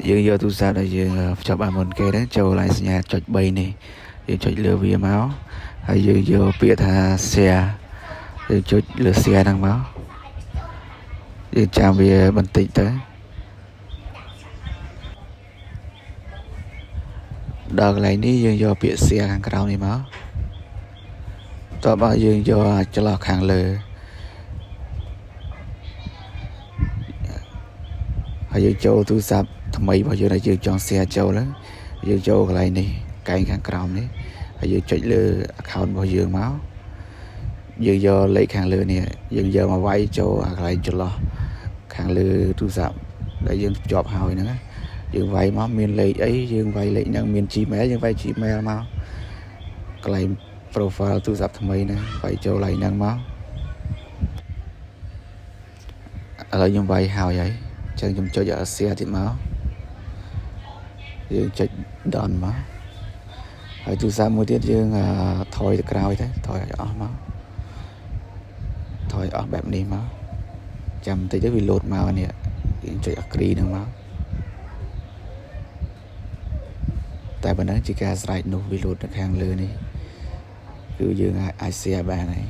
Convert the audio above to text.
dương vô tu sao đây dương cho bạn một cái đó châu lại nhà chọi bay này dương chọi lừa vía máu hay dương vô bịa tha xe dương chọi lừa xe đang máu dương chào về bình tĩnh tới đợt lại ní dương vô bịa xe hàng cao này máuต่อมาយើងយកចន្លោះខាងលើហើយយើងចូលទូរស័ព្ទថ្មីរបស់យើងដែលយើងចង់ share ចូលហ្នឹងយើងចូលកន្លែងនេះកែងខាងក្រោមនេះហើយយើងចុចលើ account របស់យើងមកយើងយកលេខខាងលើនេះយើងយកមកវាយចូលកន្លែងចន្លោះខាងលើទូរស័ព្ទដែលយើងភ្ជាប់ហើយហ្នឹងយើងវាយមកមានលេខអីយើងវាយលេខហ្នឹងមាន Gmail យើងវាយ Gmail មកកន្លែងprofile ទូរស័ព្ទថ្មីណាវាយចូលឡើងហ្នឹងមកឥឡូវខ្ញុំវាយហើយចឹងខ្ញុំចុច share ទៀតមកយើងចុច done មកហើយទូរស័ព្ទមួយទៀតយើងថយទៅក្រោយទៅថយឲ្យអស់មកថយអស់បែបនេះមកចាំបន្តិចទៅវា load មកនេះយើងចុច agree ហ្នឹងមកតែប៉ុណ្ណឹងជាការស្រេចនោះវា load នៅខាងលើនេះគឺយើងអាច share បានហើយ